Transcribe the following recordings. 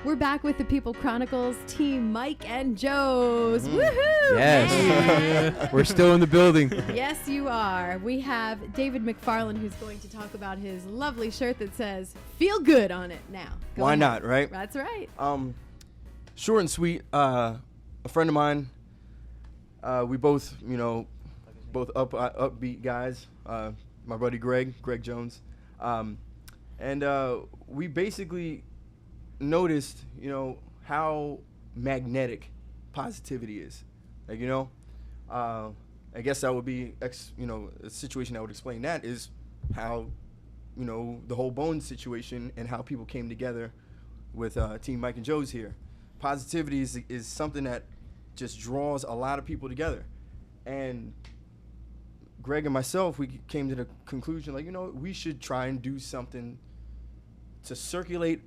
We're back with the PEOPLE Chronicles, Team Mike and Joe's. Mm-hmm. Woohoo! Yes. We're still in the building. Yes, you are. We have David McFarland, who's going to talk about his lovely shirt that says "Feel Good" on it now. Go Why ahead. not, right? That's right. Short and sweet. A friend of mine. We both, upbeat guys. My buddy Greg Jones, and we basically noticed, how magnetic positivity is. Like, I guess that would be, a situation that would explain that is how, the whole Bones situation and how people came together with Team Mike and Joe's here. Positivity is something that just draws a lot of people together. And Greg and myself, we came to the conclusion, we should try and do something to circulate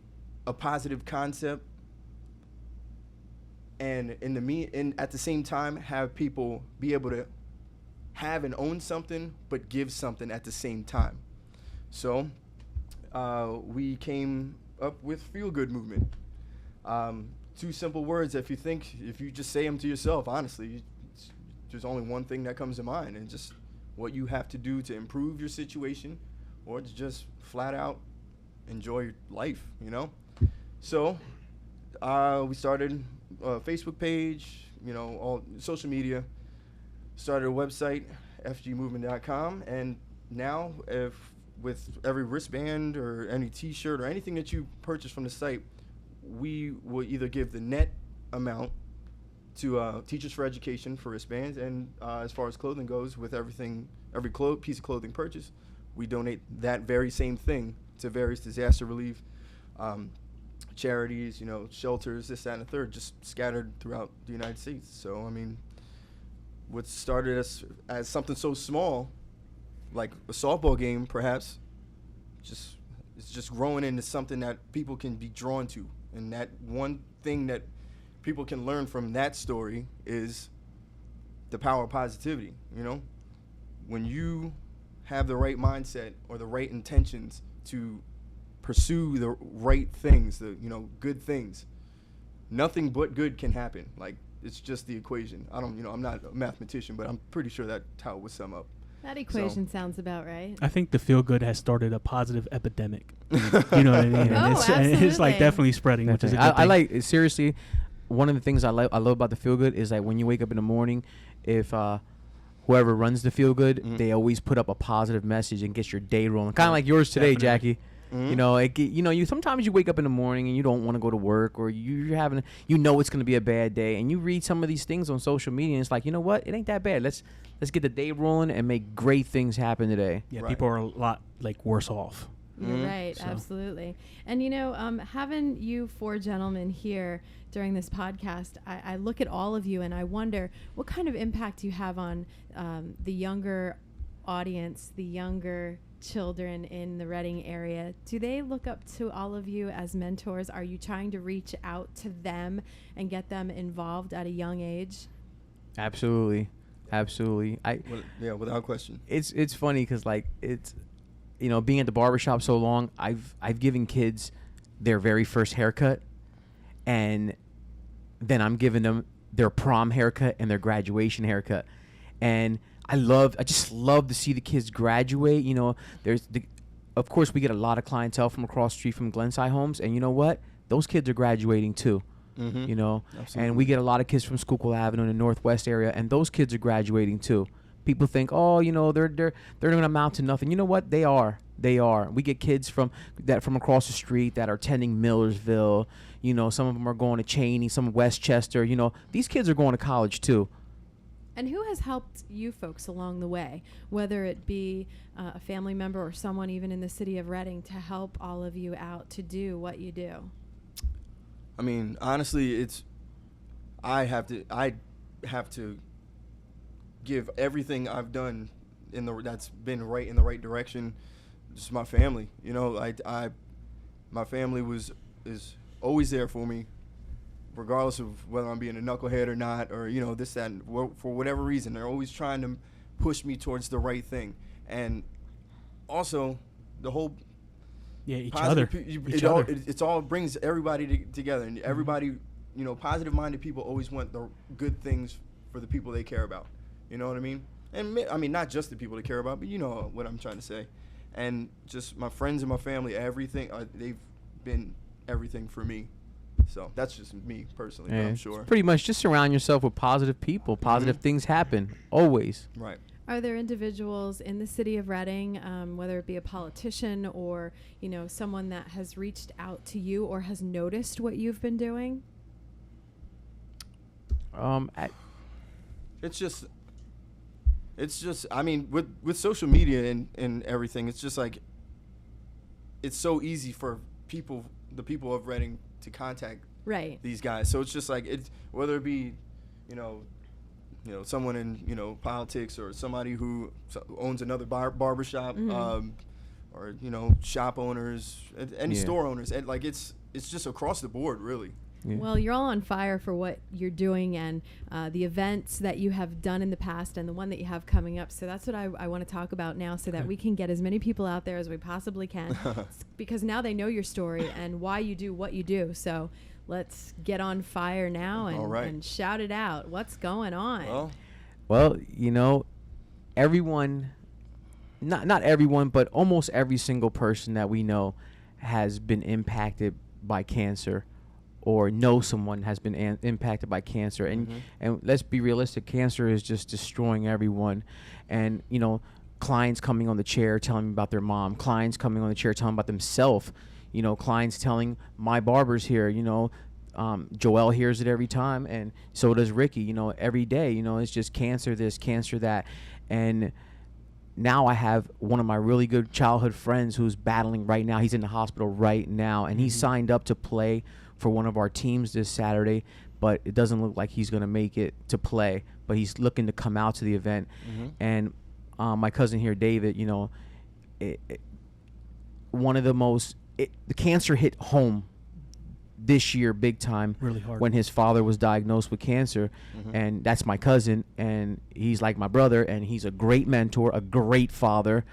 a positive concept, and at the same time have people be able to have and own something, but give something at the same time. So we came up with Feel Good Movement. Two simple words. If you just say them to yourself, honestly, there's only one thing that comes to mind, and just what you have to do to improve your situation, or to just flat out enjoy your life, So we started a Facebook page, all social media, started a website, fgmovement.com, and now with every wristband or any t-shirt or anything that you purchase from the site, we will either give the net amount to Teachers for Education for wristbands, and as far as clothing goes, with every piece of clothing purchase, we donate that very same thing to various disaster relief charities, shelters, this, that, and the third, just scattered throughout the United States. So, what started as something so small, like a softball game, perhaps, it's just growing into something that people can be drawn to. And that one thing that people can learn from that story is the power of positivity. When you have the right mindset or the right intentions to pursue the right things, good things, nothing but good can happen. Like, it's just the equation. I'm not a mathematician, but I'm pretty sure that's how it would sum up. That equation sounds about right. I think the Feel Good has started a positive epidemic. You know what I mean? And it's like definitely spreading, which is a good thing. I like, seriously, one of the things I love about the Feel Good is that when you wake up in the morning, if whoever runs the Feel Good, they always put up a positive message and gets your day rolling. Kind of like yours today, Jackie. You sometimes you wake up in the morning and you don't want to go to work, or you're having, it's going to be a bad day, and you read some of these things on social media, and it's like, what? It ain't that bad. Let's get the day rolling and make great things happen today. Yeah, right. People are a lot worse off. You're right, absolutely. And having you four gentlemen here during this podcast, I look at all of you and I wonder what kind of impact you have on the younger audience, the younger children in the Reading area. Do they look up to all of you as mentors? Are you trying to reach out to them and get them involved at a young age? Absolutely. Without question. It's funny because being at the barbershop so long, I've given kids their very first haircut, and then I'm giving them their prom haircut and their graduation haircut. And I just love to see the kids graduate. Of course, we get a lot of clientele from across the street from Glenside Homes, and you know what? Those kids are graduating too. Absolutely. And we get a lot of kids from Schuylkill Avenue in the Northwest area, and those kids are graduating too. People think, they're going to amount to nothing. You know what? They are. We get kids from across the street that are attending Millersville. Some of them are going to Cheney, some Westchester. These kids are going to college too. And who has helped you folks along the way, whether it be a family member or someone even in the city of Reading, to help all of you out to do what you do? Honestly, I have to give everything I've done that's been right in the right direction. Just my family, my family is always there for me, regardless of whether I'm being a knucklehead or not, or this, that, and for whatever reason, they're always trying to push me towards the right thing. And also, the whole Yeah, each positive other. It's all brings everybody together, and everybody, positive-minded people always want the good things for the people they care about. You know what I mean? And I mean, not just the people they care about, but you know what I'm trying to say. And just my friends and my family, everything, they've been everything for me. So that's just me personally, but I'm sure. Pretty much just surround yourself with positive people. Positive things happen, always. Right. Are there individuals in the city of Reading, whether it be a politician or, someone that has reached out to you or has noticed what you've been doing? It's just, I mean, with social media and everything, it's just like, it's so easy for the people of Reading to contact these guys. So it's just like, whether it be, someone in, politics, or somebody who owns another barber shop, or, shop owners, any store owners. And like, it's just across the board, really. Yeah. Well, you're all on fire for what you're doing and the events that you have done in the past and the one that you have coming up. So that's what I want to talk about now, so that we can get as many people out there as we possibly can, because now they know your story and why you do what you do. So let's get on fire now and shout it out. What's going on? Well, everyone, not everyone, but almost every single person that we know has been impacted by cancer, or know someone has been impacted by cancer. And let's be realistic, cancer is just destroying everyone. And, clients coming on the chair telling me about their mom, clients coming on the chair telling about themselves, clients telling my barber's here, Joel hears it every time, and so does Ricky, every day, it's just cancer this, cancer that. And now I have one of my really good childhood friends who's battling right now. He's in the hospital right now, and he signed up to play for one of our teams this Saturday, but it doesn't look like he's going to make it to play, but he's looking to come out to the event. And my cousin here, David, one of the most, the cancer hit home this year big time, really hard, when his father was diagnosed with cancer. And that's my cousin, and he's like my brother, and he's a great mentor, a great father.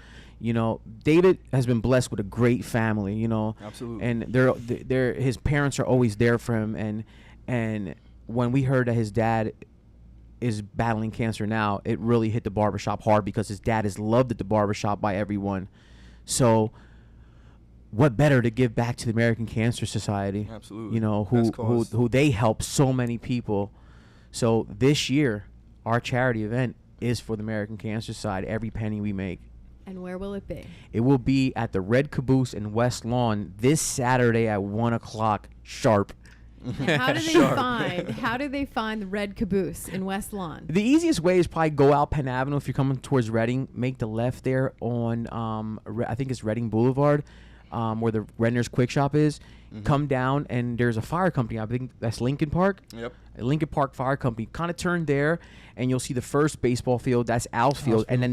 David has been blessed with a great family, Absolutely. And his parents are always there for him. And when we heard that his dad is battling cancer now, it really hit the barbershop hard, because his dad is loved at the barbershop by everyone. So what better to give back to the American Cancer Society? Absolutely. Who they help so many people. So this year, our charity event is for the American Cancer Society, every penny we make. And where will it be? It will be at the Red Caboose in West Lawn this Saturday at 1:00 sharp. How do they find the Red Caboose in West Lawn? The easiest way is probably go out Penn Avenue. If you're coming towards Reading, make the left there on I think it's Reading Boulevard, where the Redner's Quick Shop is. Come down, and there's a fire company. I think that's Lincoln Park. Yep. Lincoln Park Fire Company. Kind of turn there, and you'll see the first baseball field. That's Al's field, and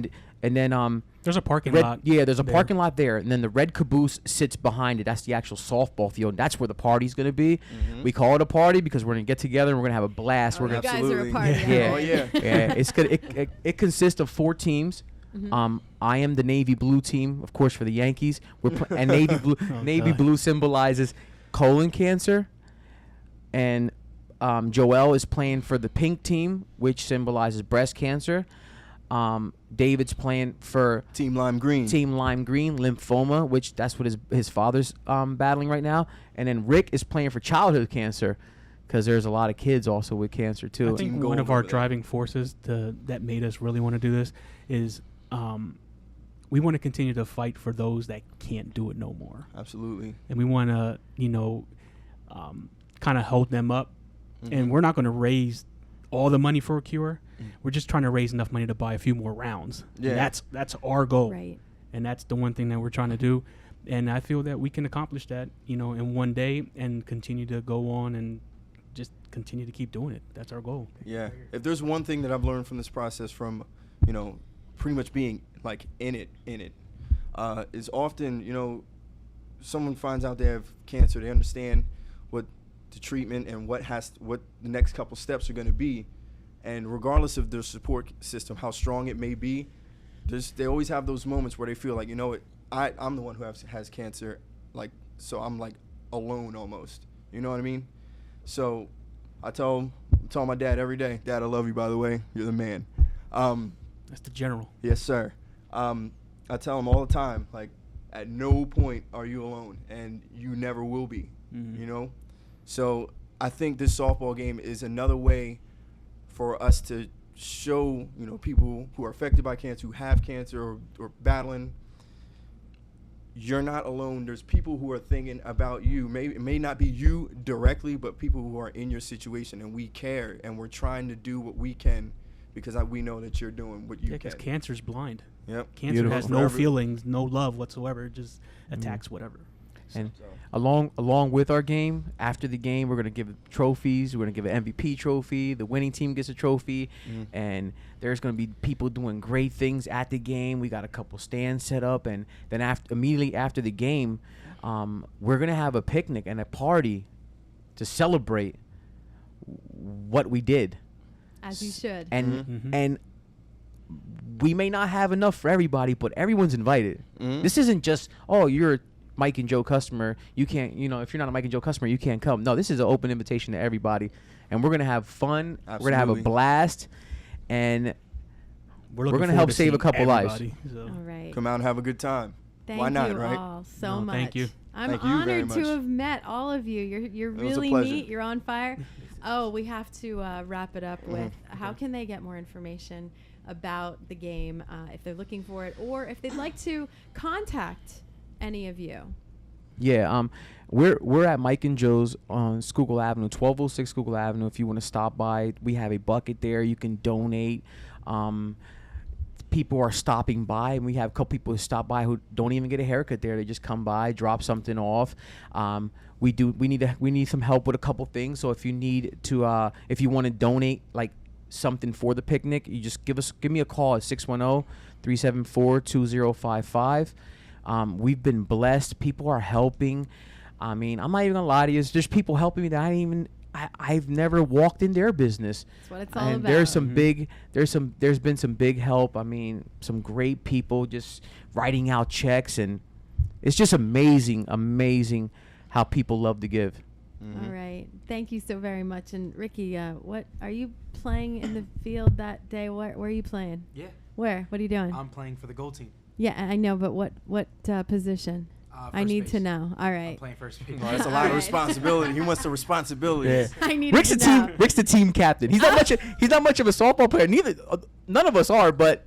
then there's a parking lot. Yeah, there's a parking lot there, and then the Red Caboose sits behind it. That's the actual softball field. That's where the party's gonna be. We call it a party because we're gonna get together and we're gonna have a blast. You guys are a party. Yeah. Oh yeah. Yeah. It's good. It consists of 4 teams. I am the navy blue team, of course, for the Yankees. And navy blue. Navy blue symbolizes colon cancer, and Joel is playing for the pink team, which symbolizes breast cancer. David's playing for Team Lime Green, lymphoma, which that's what his father's battling right now. And then Rick is playing for childhood cancer, because there's a lot of kids also with cancer too. I think one of our driving forces that made us really want to do this is we want to continue to fight for those that can't do it no more. Absolutely. And we want to, kind of hold them up. And we're not going to raise all the money for a cure. We're just trying to raise enough money to buy a few more rounds. Yeah. And that's our goal. Right. And that's the one thing that we're trying to do. And I feel that we can accomplish that, in one day, and continue to go on and just continue to keep doing it. That's our goal. Yeah. If there's one thing that I've learned from this process, from, pretty much being like in it, is often, someone finds out they have cancer, they understand what the treatment and what the next couple steps are going to be. And regardless of their support system, how strong it may be, they always have those moments where they feel like, I'm the one who has cancer. like, so I'm like alone almost. You know what I mean? So I tell my dad every day, Dad, I love you, by the way. You're the man. That's the general. Yes, sir. I tell him all the time, like, at no point are you alone, and you never will be, you know? So I think this softball game is another way for us to show, you know, people who are affected by cancer, who have cancer or battling, you're not alone. There's people who are thinking about you. It may not be you directly, but people who are in your situation, and we care, and we're trying to do what we can because we know that you're doing what you can. Because cancer's blind. Yep. Cancer Beautiful. has no feelings, no love whatsoever. It just attacks whatever. And along with our game, after the game, we're going to give trophies. We're going to give an MVP trophy. The winning team gets a trophy. And there's going to be people doing great things at the game. We got a couple stands set up. And then immediately after the game, we're going to have a picnic and a party to celebrate what we did. As you should. And we may not have enough for everybody, but everyone's invited. This isn't just, oh, you're a Mike and Joe customer. You can't, you know, if you're not a Mike and Joe customer, you can't come. No, this is an open invitation to everybody. And we're going to have fun. Absolutely. We're going to have a blast. And We're going to help save a couple lives. So. All right. Come out and have a good time. Thank Why not, you right? all so No, much. thank you. I'm Thank you very honored much. to have met all of you. You're was a really pleasure. neat. You're on fire. Oh, we have to wrap it up with how can they get more information about the game if they're looking for it, or if they'd like to contact any of you. Yeah, we're at Mike and Joe's on Schuylkill Avenue, 1206 Schuylkill Avenue. If you want to stop by, we have a bucket there. You can donate. People are stopping by, and we have a couple people who stop by who don't even get a haircut there. They just come by, drop something off. We need some help with a couple things. So if you need to, if you want to donate like something for the picnic, you just give me a call at 610-374-2055. We've been blessed. People are helping. I mean, I'm not even gonna lie to you. There's people helping me that I've never walked in their business. That's what it's all And about. there's some there's been some big help. I mean, some great people just writing out checks, and it's just amazing how people love to give. All right. Thank you so very much. And Ricky, what are you playing in the field that day? Where are you playing? Yeah. Where? What are you doing? I'm playing for the gold team. Yeah, I know, but what position? I First need base. to know. All I'm right. playing first base. Oh, that's a lot All of right. responsibility. He wants the responsibilities. I need Rick's to the know. Rick's the team captain. He's not much of a softball player. None of us are, but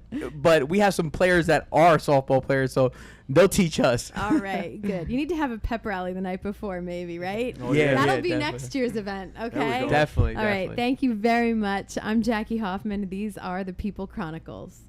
we have some players that are softball players, so they'll teach us. All right, good. You need to have a pep rally the night before, maybe, right? Oh, yeah. That'll be definitely. next year's event, we okay? go. Definitely. All right, thank you very much. I'm Jackie Hoffman. These are the People Chronicles.